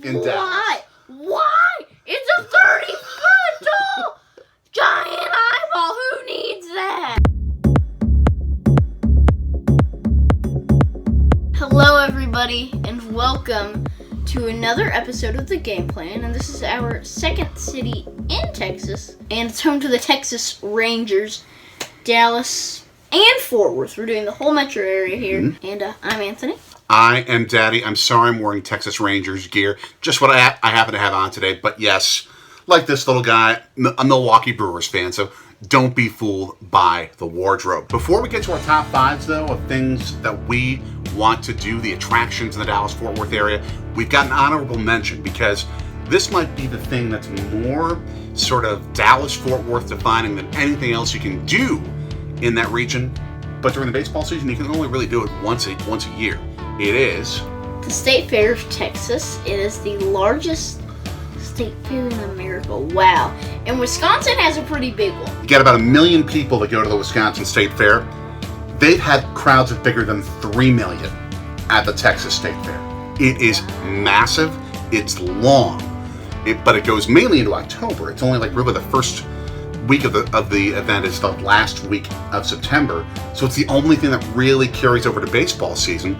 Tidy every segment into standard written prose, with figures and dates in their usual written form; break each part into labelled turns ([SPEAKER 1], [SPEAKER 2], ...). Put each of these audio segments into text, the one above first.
[SPEAKER 1] in Dallas.
[SPEAKER 2] Why? It's a 30-foot tall giant eyeball. Who needs that? Hello, everybody, and welcome to another episode of The Game Plan. And this is our second city in Texas, and it's home to the Texas Rangers, Dallas, and Fort Worth. We're doing the whole metro area here, and I'm Anthony.
[SPEAKER 1] I am Daddy. I'm sorry I'm wearing Texas Rangers gear. Just what I happen to have on today. But yes, like this little guy, a Milwaukee Brewers fan, so don't be fooled by the wardrobe. Before we get to our top fives, though, of things that we want to do, the attractions in the Dallas-Fort Worth area, we've got an honorable mention because this might be the thing that's more sort of Dallas-Fort Worth defining than anything else you can do in that region. But during the baseball season, you can only really do it once a year. It is
[SPEAKER 2] the State Fair of Texas. It is the largest state fair in America. Wow. And Wisconsin has a pretty big one.
[SPEAKER 1] You get about 1 million people that go to the Wisconsin State Fair. They've had crowds of bigger than 3 million at the Texas State Fair. It is massive. It's long. But it goes mainly into October. It's only like really the first week of the event is the last week of September. So it's the only thing that really carries over to baseball season.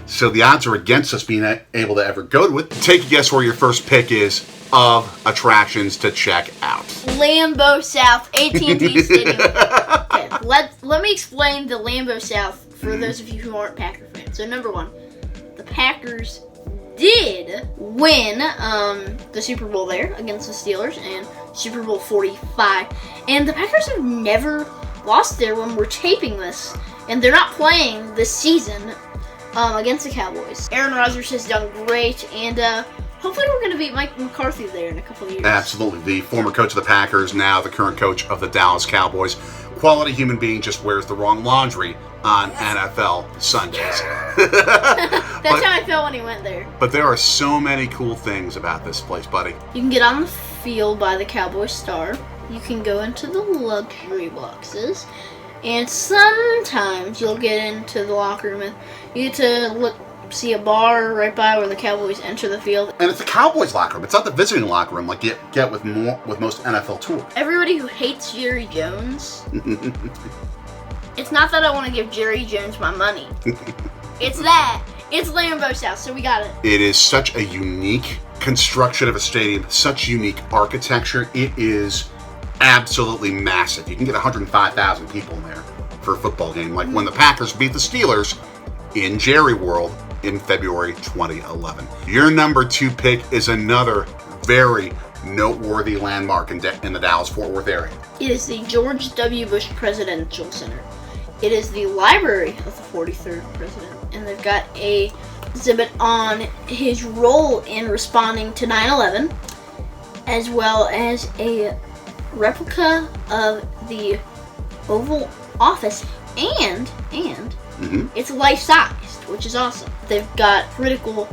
[SPEAKER 1] So the odds are against us being able to ever go to it. Take a guess where your first pick is of attractions to check out.
[SPEAKER 2] Lambeau South, AT&T Stadium. Okay, let me explain the Lambeau South for those of you who aren't Packer fans. So number one, the Packers did win the Super Bowl there against the Steelers and Super Bowl 45. And the Packers have never lost there when we're taping this. And they're not playing this season against the Cowboys. Aaron Rodgers has done great, and hopefully we're going to beat Mike McCarthy there in a couple of years.
[SPEAKER 1] Absolutely. The former coach of the Packers, now the current coach of the Dallas Cowboys. Quality human being, just wears the wrong laundry on NFL Sundays.
[SPEAKER 2] That's how I felt when he went there.
[SPEAKER 1] But there are so many cool things about this place, buddy. You
[SPEAKER 2] can get on the field by the Cowboy Star. You can go into the luxury boxes. And sometimes you'll get into the locker room and you get to see a bar right by where the Cowboys enter the field.
[SPEAKER 1] And it's the Cowboys locker room. It's not the visiting locker room like you get with most NFL tours.
[SPEAKER 2] Everybody who hates Jerry Jones, it's not that I want to give Jerry Jones my money. It's that. It's Lambeau South, so we got it.
[SPEAKER 1] It is such a unique construction of a stadium, such unique architecture. It is absolutely massive. You can get 105,000 people in there for a football game, like when the Packers beat the Steelers in Jerry World in February 2011. Your number 2 pick is another very noteworthy landmark in the Dallas-Fort Worth area.
[SPEAKER 2] It is the George W. Bush Presidential Center. It is the library of the 43rd president, and they've got a exhibit on his role in responding to 9/11, as well as a replica of the Oval Office, and it's life-sized, which is awesome. They've got critical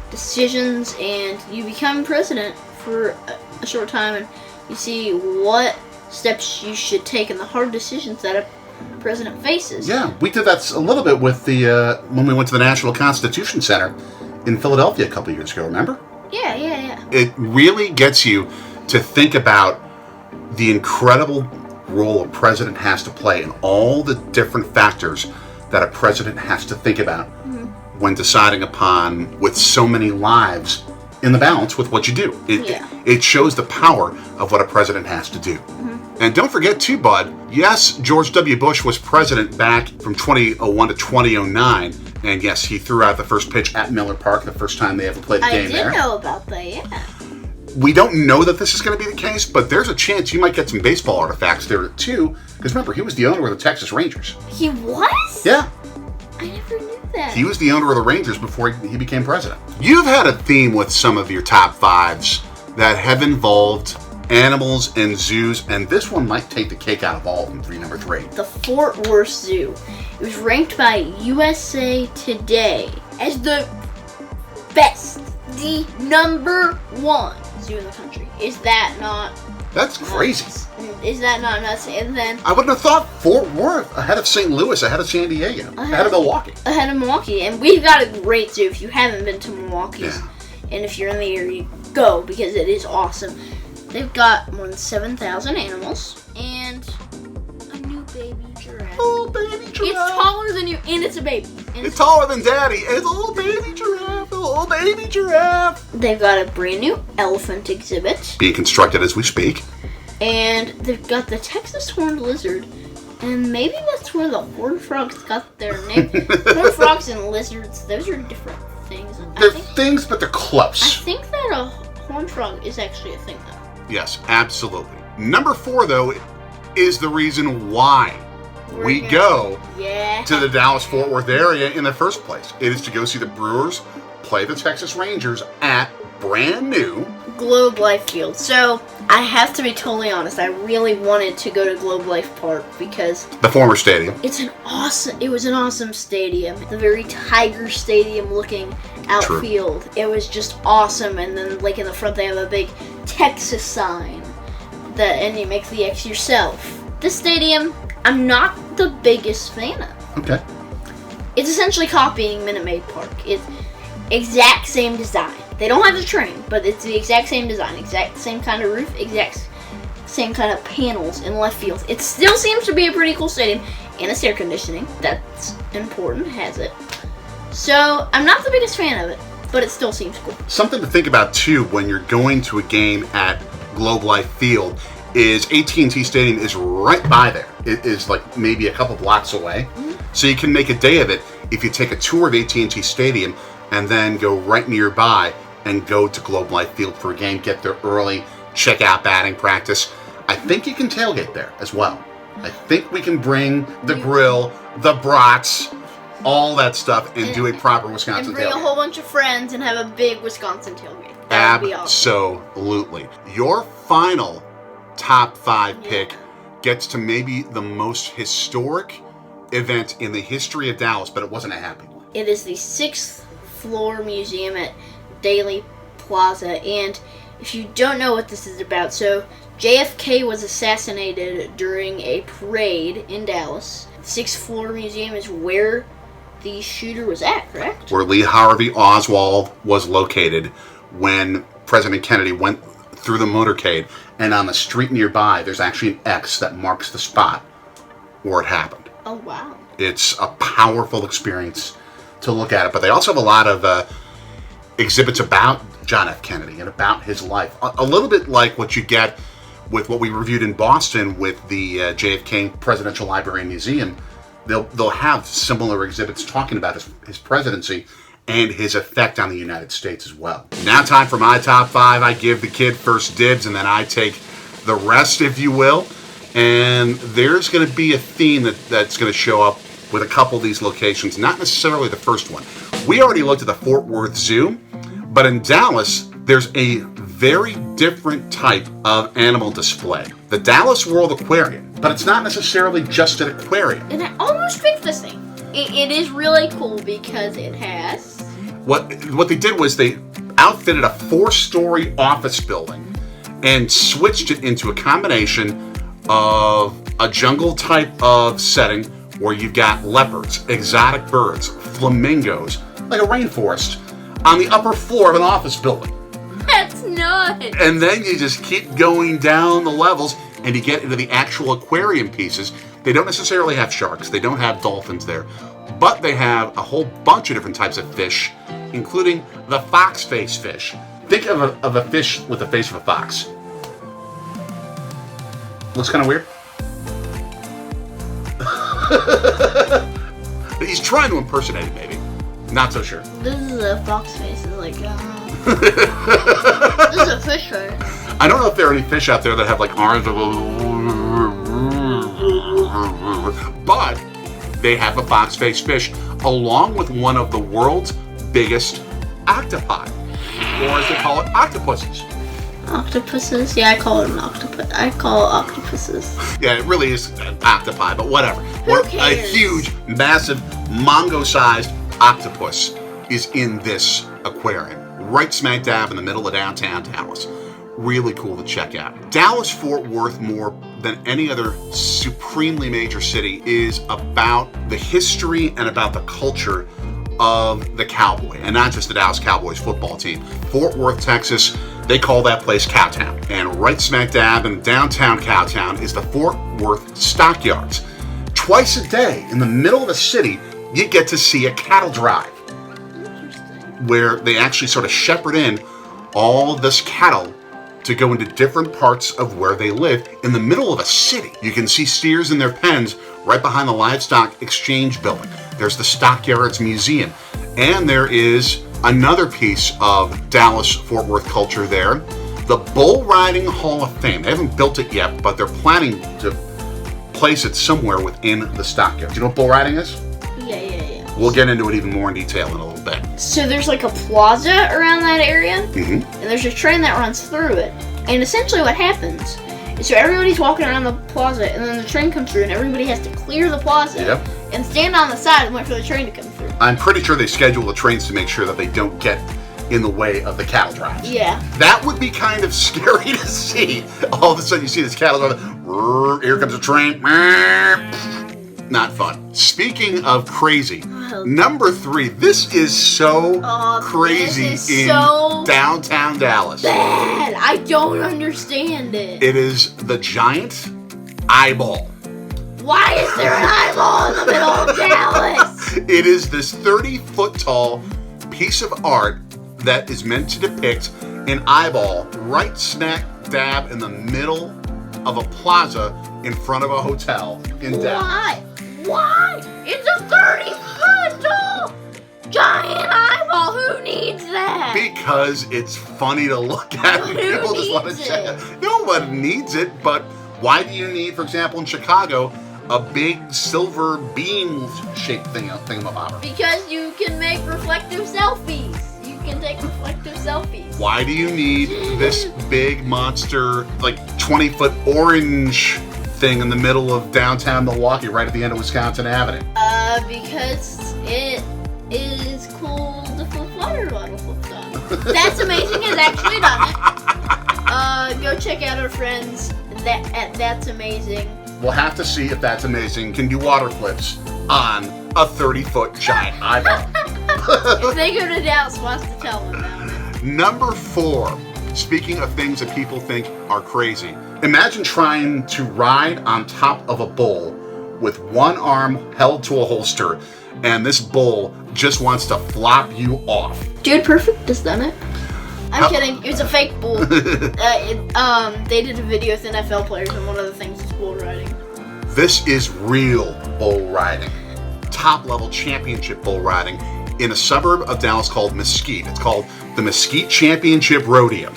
[SPEAKER 2] decisions, and you become president for a short time, and you see what steps you should take and the hard decisions that a president faces.
[SPEAKER 1] Yeah, we did that a little bit with the when we went to the National Constitution Center in Philadelphia a couple years ago, remember?
[SPEAKER 2] Yeah.
[SPEAKER 1] It really gets you to think about the incredible role a president has to play and all the different factors that a president has to think about when deciding upon, with so many lives in the balance with what you do. It shows the power of what a president has to do. And don't forget too, bud, yes, George W. Bush was president back from 2001 to 2009. And yes, he threw out the first pitch at Miller Park the first time they ever played the game there.
[SPEAKER 2] I did know about that, yeah.
[SPEAKER 1] We don't know that this is going to be the case, but there's a chance you might get some baseball artifacts there too. Because remember, he was the owner of the Texas Rangers.
[SPEAKER 2] He was?
[SPEAKER 1] Yeah.
[SPEAKER 2] I never knew that.
[SPEAKER 1] He was the owner of the Rangers before he became president. You've had a theme with some of your top fives that have involved animals and zoos, and this one might take the cake out of all of them, number 3.
[SPEAKER 2] The Fort Worth Zoo. It was ranked by USA Today as the best, the number 1 zoo in the country. Is that not
[SPEAKER 1] That's crazy.
[SPEAKER 2] Is that not nuts? And then
[SPEAKER 1] I wouldn't have thought Fort Worth ahead of St. Louis, ahead of San Diego, ahead of Milwaukee.
[SPEAKER 2] And we've got a great zoo. If you haven't been to Milwaukee, And if you're in the area, go, because it is awesome. They've got more than 7,000 animals and a new baby giraffe.
[SPEAKER 1] Oh, baby giraffe.
[SPEAKER 2] It's taller than you, and it's a baby. And
[SPEAKER 1] It's taller than Daddy, and it's a little baby giraffe. A little baby giraffe.
[SPEAKER 2] They've got a brand new elephant exhibit.
[SPEAKER 1] Being constructed as we speak.
[SPEAKER 2] And they've got the Texas horned lizard. And maybe that's where the horned frogs got their name. Horned frogs and lizards, those are different things.
[SPEAKER 1] They're things, but they're close.
[SPEAKER 2] I think that a horned frog is actually a thing, though.
[SPEAKER 1] Yes, absolutely. Number 4, though, is the reason why we go to the Dallas-Fort Worth area in the first place. It is to go see the Brewers play the Texas Rangers at brand new
[SPEAKER 2] Globe Life Field. So, I have to be totally honest, I really wanted to go to Globe Life Park because
[SPEAKER 1] the former stadium.
[SPEAKER 2] it was an awesome stadium. The very Tiger Stadium looking outfield. True. It was just awesome, and then like in the front they have a big Texas sign and you make the X yourself. This stadium, I'm not the biggest fan of.
[SPEAKER 1] Okay.
[SPEAKER 2] It's essentially copying Minute Maid Park. It's exact same design. They don't have the train, but it's the exact same design, exact same kind of roof, exact same kind of panels in left field. It still seems to be a pretty cool stadium, and it's air conditioning. That's important, has it. So, I'm not the biggest fan of it, but it still seems cool.
[SPEAKER 1] Something to think about, too, when you're going to a game at Globe Life Field is AT&T Stadium is right by there. It is like maybe a couple blocks away. Mm-hmm. So you can make a day of it if you take a tour of AT&T Stadium and then go right nearby and go to Globe Life Field for a game, get there early, check out batting practice. I think you can tailgate there as well. I think we can bring the grill, the brats, all that stuff, and do a proper Wisconsin tailgate.
[SPEAKER 2] And bring a whole bunch of friends and have a big Wisconsin tailgate. That would be awesome.
[SPEAKER 1] Absolutely. Your final top 5 pick gets to maybe the most historic event in the history of Dallas, but it wasn't a happy one.
[SPEAKER 2] It is the 6th floor museum at Dealey Plaza, and if you don't know what this is about, so JFK was assassinated during a parade in Dallas. The 6th floor museum is where the shooter was at, correct?
[SPEAKER 1] Where Lee Harvey Oswald was located when President Kennedy went through the motorcade, and on the street nearby there's actually an X that marks the spot where it happened.
[SPEAKER 2] Oh, wow.
[SPEAKER 1] It's a powerful experience to look at it, but they also have a lot of exhibits about John F. Kennedy and about his life. A little bit like what you get with what we reviewed in Boston with the JFK Presidential Library and Museum. They'll have similar exhibits talking about his presidency and his effect on the United States as well. Now time for my top 5. I give the kid first dibs, and then I take the rest, if you will. And there's going to be a theme that's going to show up with a couple of these locations, not necessarily the first one. We already looked at the Fort Worth Zoo, but in Dallas, there's a very different type of animal display. The Dallas World Aquarium, but it's not necessarily just an aquarium.
[SPEAKER 2] And I almost picked this thing. It is really cool because it has...
[SPEAKER 1] What they did was they outfitted a 4-story office building and switched it into a combination of a jungle type of setting where you've got leopards, exotic birds, flamingos, like a rainforest, on the upper floor of an office building.
[SPEAKER 2] That's nuts!
[SPEAKER 1] And then you just keep going down the levels and you get into the actual aquarium pieces. They don't necessarily have sharks, they don't have dolphins there, but they have a whole bunch of different types of fish, including the fox face fish. Think of a fish with the face of a fox. Looks kind of weird. He's trying to impersonate it, maybe. Not so sure.
[SPEAKER 2] This is a fox face. It's like, this is a fish, right?
[SPEAKER 1] I don't know if there are any fish out there that have like arms, but they have a fox face fish, along with one of the world's biggest octopi, or as they call it, octopuses.
[SPEAKER 2] Octopuses? Yeah, I call it an octopus. I call it octopuses.
[SPEAKER 1] Yeah, it really is an octopi, but whatever.
[SPEAKER 2] Who cares?
[SPEAKER 1] A huge, massive, Mongo-sized octopus is in this aquarium, right smack dab in the middle of downtown Dallas. Really cool to check out. Dallas-Fort Worth, more than any other supremely major city, is about the history and about the culture of the Cowboy, and not just the Dallas Cowboys football team. Fort Worth, Texas, they call that place Cowtown. And right smack dab in downtown Cowtown is the Fort Worth Stockyards. Twice a day, in the middle of the city, you get to see a cattle drive, where they actually sort of shepherd in all this cattle to go into different parts of where they live in the middle of a city. You can see steers in their pens right behind the Livestock Exchange building. There's the Stockyards Museum. And there is another piece of Dallas-Fort Worth culture there, the Bull Riding Hall of Fame. They haven't built it yet, but they're planning to place it somewhere within the Stockyards. You know what bull riding is?
[SPEAKER 2] Yeah.
[SPEAKER 1] We'll get into it even more in detail in a little bit.
[SPEAKER 2] So there's like a plaza around that area,
[SPEAKER 1] Mm-hmm.
[SPEAKER 2] and there's a train that runs through it. And essentially what happens is so everybody's walking around the plaza, and then the train comes through, and everybody has to clear the plaza and stand on the side and wait for the train to come through.
[SPEAKER 1] I'm pretty sure they schedule the trains to make sure that they don't get in the way of the cattle drives.
[SPEAKER 2] Yeah.
[SPEAKER 1] That would be kind of scary to see. All of a sudden you see this cattle drive, here comes a train. Not fun. Speaking of crazy, number 3, this is so crazy
[SPEAKER 2] this is
[SPEAKER 1] in
[SPEAKER 2] so
[SPEAKER 1] downtown Dallas.
[SPEAKER 2] Bad. I don't understand it.
[SPEAKER 1] It is the giant eyeball.
[SPEAKER 2] Why is there an eyeball in the middle of Dallas?
[SPEAKER 1] It is this 30-foot tall piece of art that is meant to depict an eyeball right smack dab in the middle of a plaza in front of a hotel in Dallas.
[SPEAKER 2] Why? It's a 30-foot tall giant eyeball. Who needs that?
[SPEAKER 1] Because it's funny to look at.
[SPEAKER 2] Who
[SPEAKER 1] People just want to
[SPEAKER 2] needs
[SPEAKER 1] check
[SPEAKER 2] it?
[SPEAKER 1] it. No one needs it, but why do you need, for example, in Chicago, a big silver beam-shaped thingamabobber?
[SPEAKER 2] Because you can make reflective selfies. You can take reflective selfies.
[SPEAKER 1] Why do you need this big monster, like 20-foot orange thing in the middle of downtown Milwaukee, right at the end of Wisconsin Avenue?
[SPEAKER 2] Because it is cool to flip water bottle flips on. That's Amazing has actually done it. Go check out our friends at That's Amazing.
[SPEAKER 1] We'll have to see if That's Amazing can do water flips on a 30-foot giant eyeball.
[SPEAKER 2] If they go to Dallas, we'll have to tell them about it.
[SPEAKER 1] Number 4, speaking of things that people think are crazy, imagine trying to ride on top of a bull with one arm held to a holster, and this bull just wants to flop you off.
[SPEAKER 2] Dude Perfect has done it. I'm kidding. It was a fake bull. They did a video with NFL players, and one of the things is bull riding.
[SPEAKER 1] This is real bull riding. Top-level championship bull riding in a suburb of Dallas called Mesquite. It's called the Mesquite Championship Rodeo.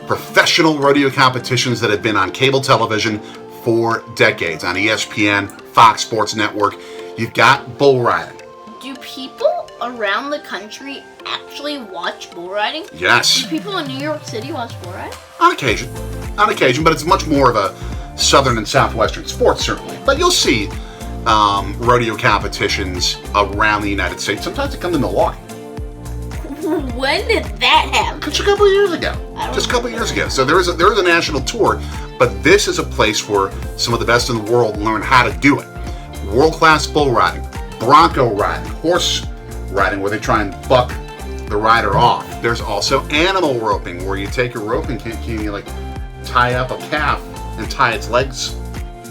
[SPEAKER 1] Professional rodeo competitions that have been on cable television for decades. On ESPN, Fox Sports Network, you've got bull riding.
[SPEAKER 2] Do people around the country actually watch bull riding?
[SPEAKER 1] Yes.
[SPEAKER 2] Do people in New York City watch bull riding?
[SPEAKER 1] On occasion, but it's much more of a southern and southwestern sport, certainly. But you'll see rodeo competitions around the United States. Sometimes they come to Milwaukee.
[SPEAKER 2] When did that happen?
[SPEAKER 1] Just a couple of years ago. So there is a national tour, but this is a place where some of the best in the world learn how to do it. World-class bull riding, bronco riding, horse riding, where they try and buck the rider off. There's also animal roping, where you take a rope and can you like tie up a calf and tie its legs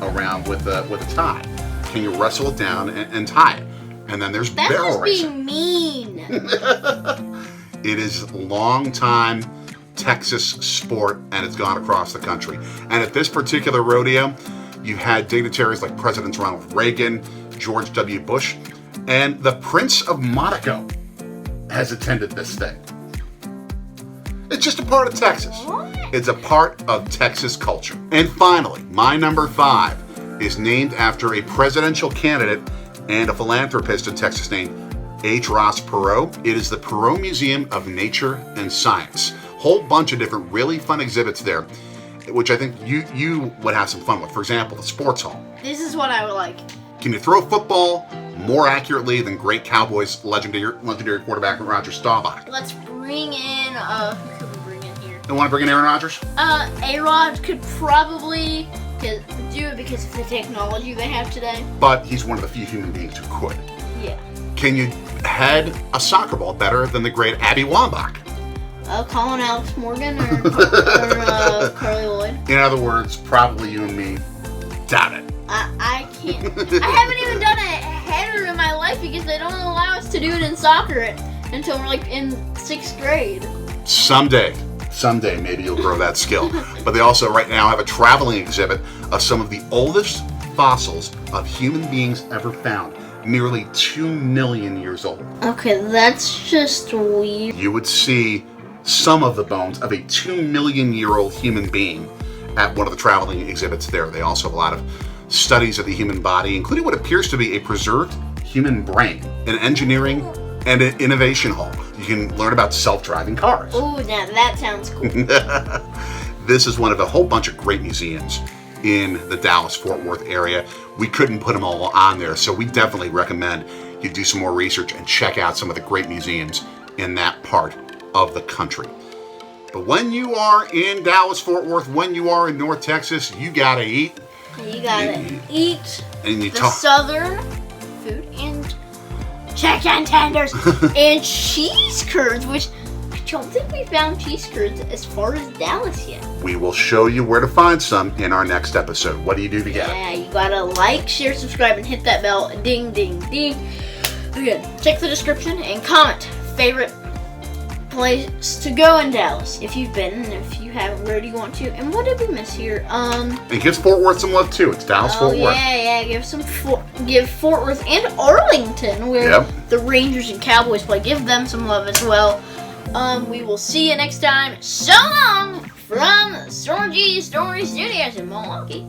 [SPEAKER 1] around with a tie. Can you wrestle it down and tie it? And then there's barrel racing.
[SPEAKER 2] That's being mean.
[SPEAKER 1] It is long-time Texas sport, and it's gone across the country. And at this particular rodeo, you had dignitaries like Presidents Ronald Reagan, George W. Bush, and the Prince of Monaco has attended this thing. It's just a part of Texas.
[SPEAKER 2] What?
[SPEAKER 1] It's a part of Texas culture. And finally, my number 5 is named after a presidential candidate and a philanthropist in Texas named H. Ross Perot. It is the Perot Museum of Nature and Science. Whole bunch of different really fun exhibits there, which I think you would have some fun with. For example, the sports hall.
[SPEAKER 2] This is what I would like.
[SPEAKER 1] Can you throw a football more accurately than great Cowboys legendary quarterback Roger Staubach?
[SPEAKER 2] Let's bring in, who could we bring in here?
[SPEAKER 1] You want to bring in Aaron Rodgers?
[SPEAKER 2] A-Rod could probably do it because of the technology they have today.
[SPEAKER 1] But he's one of the few human beings who could.
[SPEAKER 2] Yeah.
[SPEAKER 1] Can you head a soccer ball better than the great Abby Wambach?
[SPEAKER 2] Colin Alex Morgan or Carly Lloyd?
[SPEAKER 1] In other words, probably you and me. Doubt it.
[SPEAKER 2] I can't. I haven't even done a header in my life because they don't allow us to do it in soccer until we're like in 6th grade.
[SPEAKER 1] Someday, maybe you'll grow that skill. But they also right now have a traveling exhibit of some of the oldest fossils of human beings ever found. Nearly 2 million years old.
[SPEAKER 2] Okay, that's just weird.
[SPEAKER 1] You would see some of the bones of a 2 million year old human being at one of the traveling exhibits there. They also have a lot of studies of the human body, including what appears to be a preserved human brain, an engineering and an innovation hall. You can learn about self-driving cars.
[SPEAKER 2] Oh, now that sounds cool.
[SPEAKER 1] This is one of a whole bunch of great museums in the Dallas-Fort Worth area. We couldn't put them all on there, so we definitely recommend you do some more research and check out some of the great museums in that part of the country. But when you are in Dallas-Fort Worth, when you are in North Texas, you gotta eat.
[SPEAKER 2] You gotta eat
[SPEAKER 1] and you
[SPEAKER 2] the southern food and chicken tenders and cheese curds, which I don't think we found cheese curds as far as Dallas yet.
[SPEAKER 1] We will show you where to find some in our next episode. What do you do to get it?
[SPEAKER 2] Yeah, you gotta like, share, subscribe, and hit that bell. Ding, ding, ding. Again, check the description and comment favorite place to go in Dallas if you've been, and if you haven't, where do you want to? And what did we miss here?
[SPEAKER 1] And give Fort Worth some love too. It's Dallas-Fort Worth.
[SPEAKER 2] Yeah, give Fort Worth and Arlington, where the Rangers and Cowboys play. Give them some love as well. We will see you next time. So long from Storm G Story Studios in Milwaukee.